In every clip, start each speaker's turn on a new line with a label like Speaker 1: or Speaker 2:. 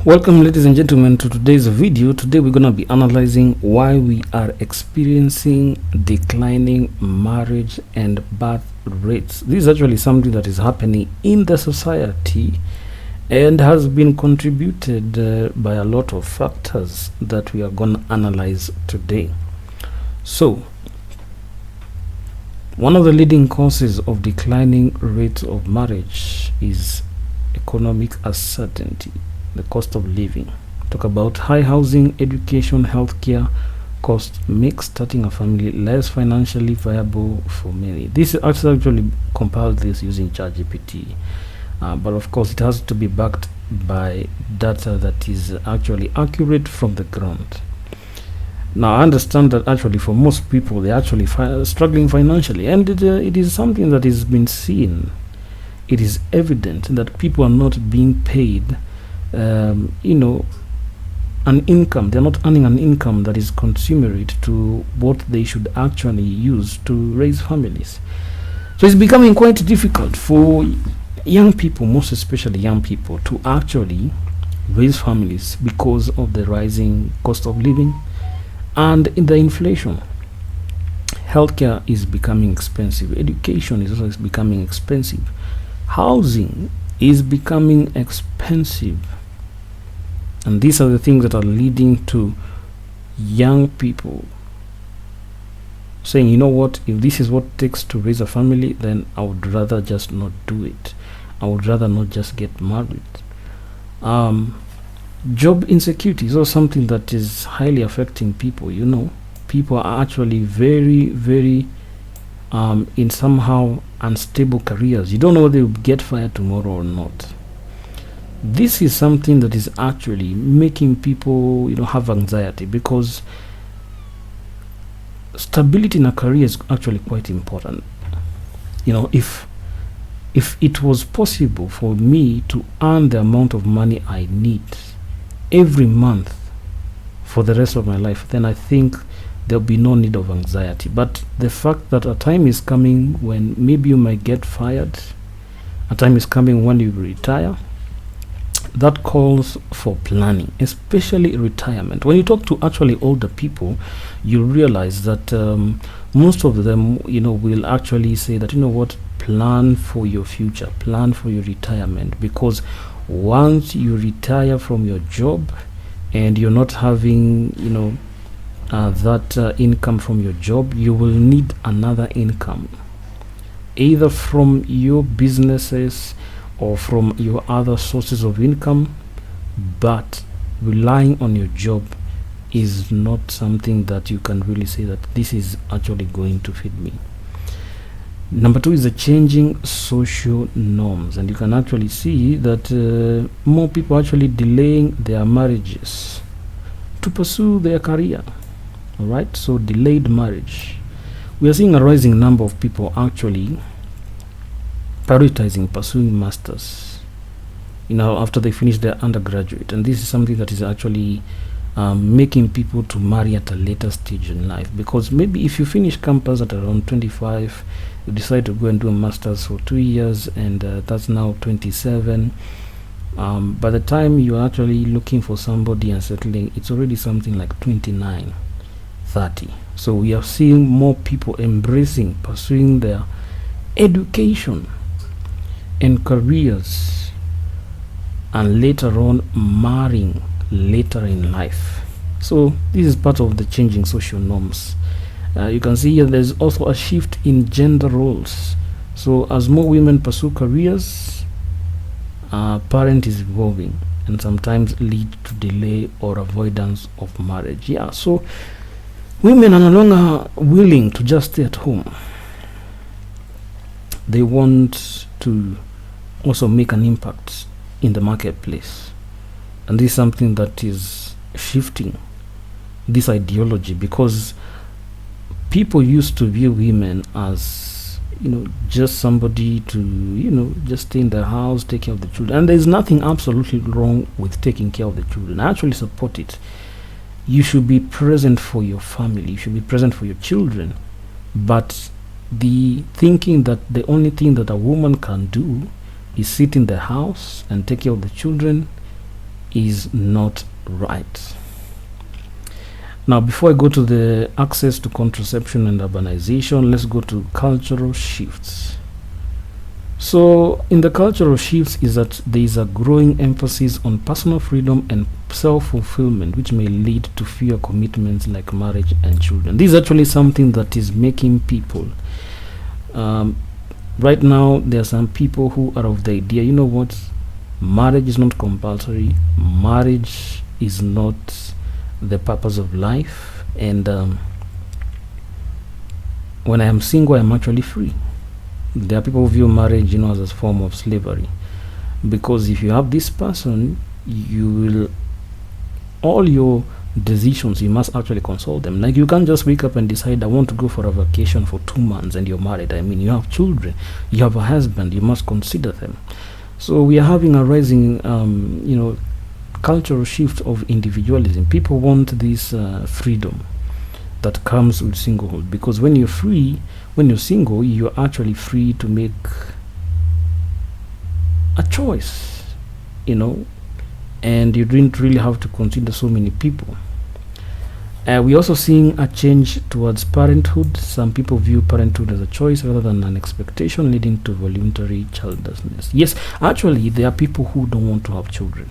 Speaker 1: Welcome, ladies and gentlemen, to today's video. Today we're going to be analyzing why we are experiencing declining marriage and birth rates. This is actually something that is happening in the society and has been contributed by a lot of factors that we are going to analyze today. So, one of the leading causes of declining rates of marriage is economic uncertainty, the cost of living. Talk about high housing, education, healthcare costs make starting a family less financially viable for many. This is actually compiled this using ChatGPT, but of course it has to be backed by data that is actually accurate from the ground. Now I understand that actually for most people they're actually struggling financially, and it is something that has been seen. It is evident that people are not being paid an income. They're not earning an income that is commensurate to what they should actually use to raise families. So it's becoming quite difficult for young people, most especially young people, to actually raise families because of the rising cost of living and in the inflation. Healthcare is becoming expensive. Education is also becoming expensive. Housing is becoming expensive. And these are the things that are leading to young people saying, you know what, if this is what it takes to raise a family, then I would rather just not do it. I would rather not just get married. Job insecurity is also something that is highly affecting people. People are actually very in somehow unstable careers. You don't know whether you'll get fired tomorrow or not. This is something that is actually making people have anxiety, because stability in a career is actually quite important. If it was possible for me to earn the amount of money I need every month for the rest of my life, then I think there'll be no need of anxiety. But the fact that a time is coming when maybe you might get fired, a time is coming when you retire, that calls for planning, especially retirement. When you talk to actually older people, you realize that most of them will actually say that, plan for your future, plan for your retirement, because once you retire from your job and you're not having that income from your job, you will need another income, either from your businesses or from your other sources of income. But relying on your job is not something that you can really say that this is actually going to feed me. Number two is the changing social norms, and you can actually see that more people are actually delaying their marriages to pursue their career. All right, so delayed marriage. We are seeing a rising number of people actually prioritizing pursuing masters after they finish their undergraduate, and this is something that is actually making people to marry at a later stage in life, because maybe if you finish campus at around 25, you decide to go and do a master's for 2 years, and that's now 27. By the time you're actually looking for somebody and settling, it's already something like 29, 30. So we are seeing more people embracing pursuing their education and careers, and later on marrying later in life. So this is part of the changing social norms. You can see here there's also a shift in gender roles. So as more women pursue careers, parent is evolving and sometimes lead to delay or avoidance of marriage. So women are no longer willing to just stay at home. They want to also make an impact in the marketplace, and this is something that is shifting this ideology, because people used to view women as just somebody to just stay in the house, take care of the children, and there's nothing absolutely wrong with taking care of the children. I actually support it. You should be present for your family, you should be present for your children, but the thinking that the only thing that a woman can do is sit in the house and take care of the children is not right. Now, before I go to the access to contraception and urbanization, let's go to cultural shifts. So in the cultural shifts is that there is a growing emphasis on personal freedom and self-fulfillment, which may lead to fewer commitments like marriage and children. This is actually something that is making people right now, there are some people who are of the idea, you know what, marriage is not compulsory, marriage is not the purpose of life, and when I am single, I am actually free. There are people who view marriage, as a form of slavery, because if you have this person, you will, all your decisions, you must actually consult them. Like, you can't just wake up and decide, I want to go for a vacation for 2 months, and you're married. I mean, you have children, you have a husband, you must consider them. So we are having a rising cultural shift of individualism. People want this freedom that comes with singlehood, because when you're free, when you're single, you're actually free to make a choice, and you didn't really have to consider so many people. We're also seeing a change towards parenthood. Some people view parenthood as a choice rather than an expectation, leading to voluntary childlessness. Yes, actually, there are people who don't want to have children.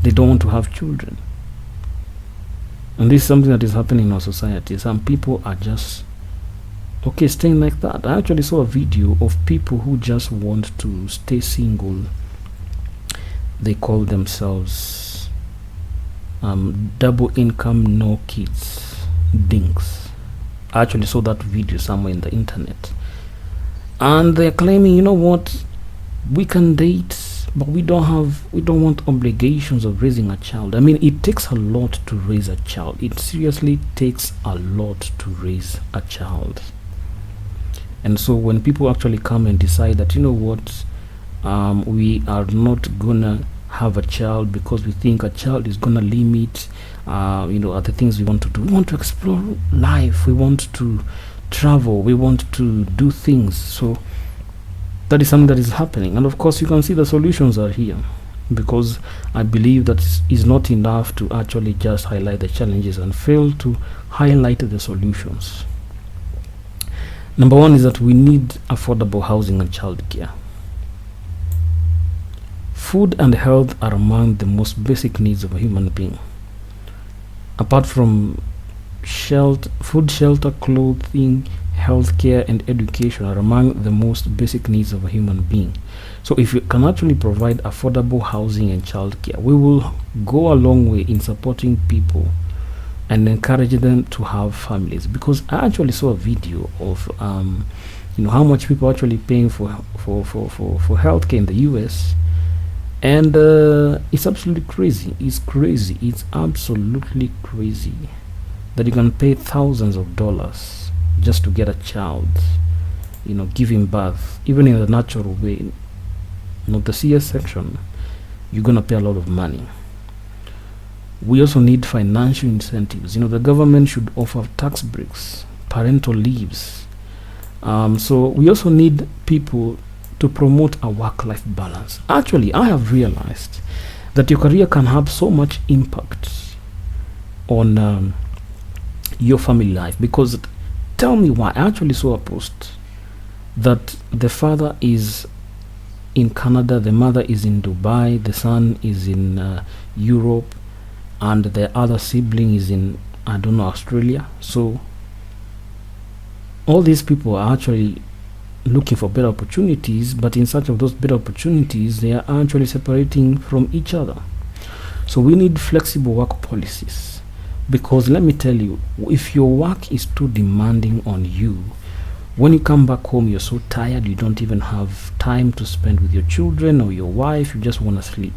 Speaker 1: They don't want to have children. And this is something that is happening in our society. Some people are just staying like that. I actually saw a video of people who just want to stay single. They call themselves double income, no kids, dinks. I actually saw that video somewhere in the internet, and they're claiming, you know what, we can date, but we don't want obligations of raising a child. I mean, it takes a lot to raise a child. It seriously takes a lot to raise a child. And so when people actually come and decide that, you know what, we are not gonna have a child because we think a child is gonna limit other things we want to do. We want to explore life, we want to travel, we want to do things. So that is something that is happening, and of course you can see the solutions are here, because I believe that is not enough to actually just highlight the challenges and fail to highlight the solutions. Number one is that we need affordable housing and childcare. Food and health are among the most basic needs of a human being. Apart from food, shelter, clothing, healthcare, and education are among the most basic needs of a human being. So if you can actually provide affordable housing and childcare, we will go a long way in supporting people and encourage them to have families. Because I actually saw a video of how much people are actually paying for healthcare in the US, and it's absolutely crazy. It's absolutely crazy that you can pay thousands of dollars just to get a child, giving birth, even in the natural way. The CS section, you're gonna pay a lot of money. We also need financial incentives. The government should offer tax breaks, parental leaves. So we also need people to promote a work-life balance. Actually, I have realized that your career can have so much impact on your family life, because tell me why. I actually saw a post that the father is in Canada, the mother is in Dubai, the son is in Europe, and the other sibling is in, I don't know, Australia. So all these people are actually looking for better opportunities, but in search of those better opportunities, they are actually separating from each other. So we need flexible work policies, because let me tell you, if your work is too demanding on you, when you come back home, you're so tired, you don't even have time to spend with your children or your wife, you just want to sleep.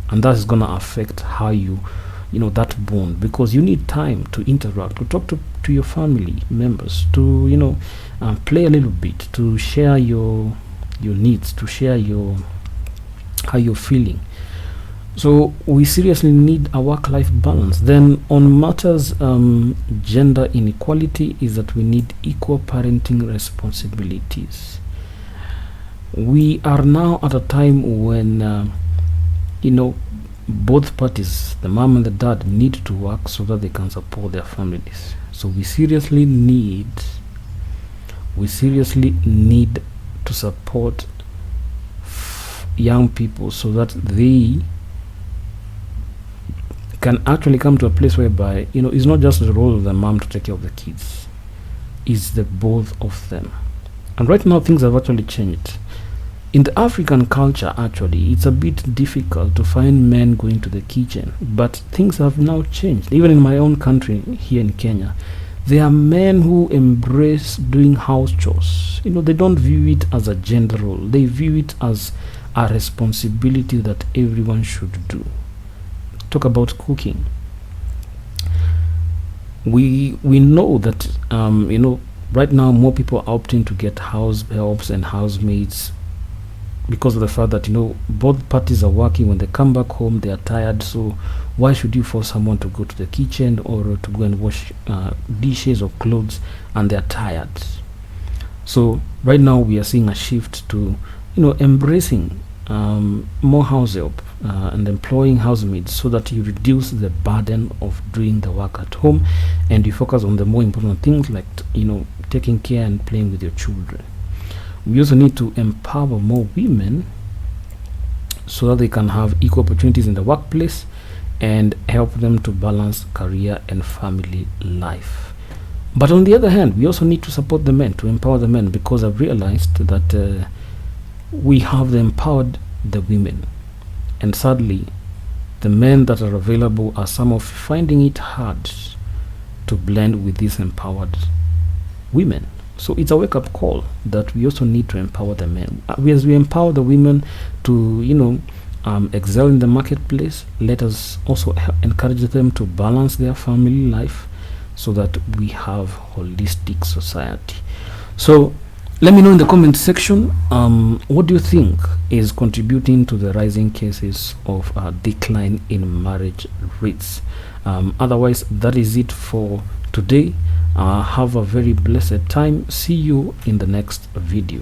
Speaker 1: And that's going to affect how that bond, because you need time to interact, to talk to your family members, to play a little bit, to share your needs, to share how you're feeling. So we seriously need a work-life balance. Then on matters gender inequality is that we need equal parenting responsibilities. we are now at a time when both parties, the mom and the dad, need to work so that they can support their families. So we seriously need to support young people so that they can actually come to a place whereby it's not just the role of the mom to take care of the kids, it's the both of them. And right now things have actually changed. In the African culture, actually, it's a bit difficult to find men going to the kitchen, but things have now changed. Even in my own country, here in Kenya, there are men who embrace doing house chores. They don't view it as a gender role. They view it as a responsibility that everyone should do. Talk about cooking. We know that right now more people are opting to get house helps and housemaids because of the fact that both parties are working. When they come back home, they are tired, so why should you force someone to go to the kitchen or to go and wash dishes or clothes and they are tired? So right now we are seeing a shift to embracing more house help and employing housemaids so that you reduce the burden of doing the work at home and you focus on the more important things like taking care and playing with your children. We also need to empower more women so that they can have equal opportunities in the workplace and help them to balance career and family life. But on the other hand, we also need to support the men, to empower the men, because I've realized that we have empowered the women, and sadly the men that are available are some of finding it hard to blend with these empowered women. So it's a wake-up call that we also need to empower the men. As we empower the women to excel in the marketplace, let us also encourage them to balance their family life so that we have holistic society. So let me know in the comment section, what do you think is contributing to the rising cases of decline in marriage rates? Otherwise, that is it for today. Have a very blessed time. See you in the next video.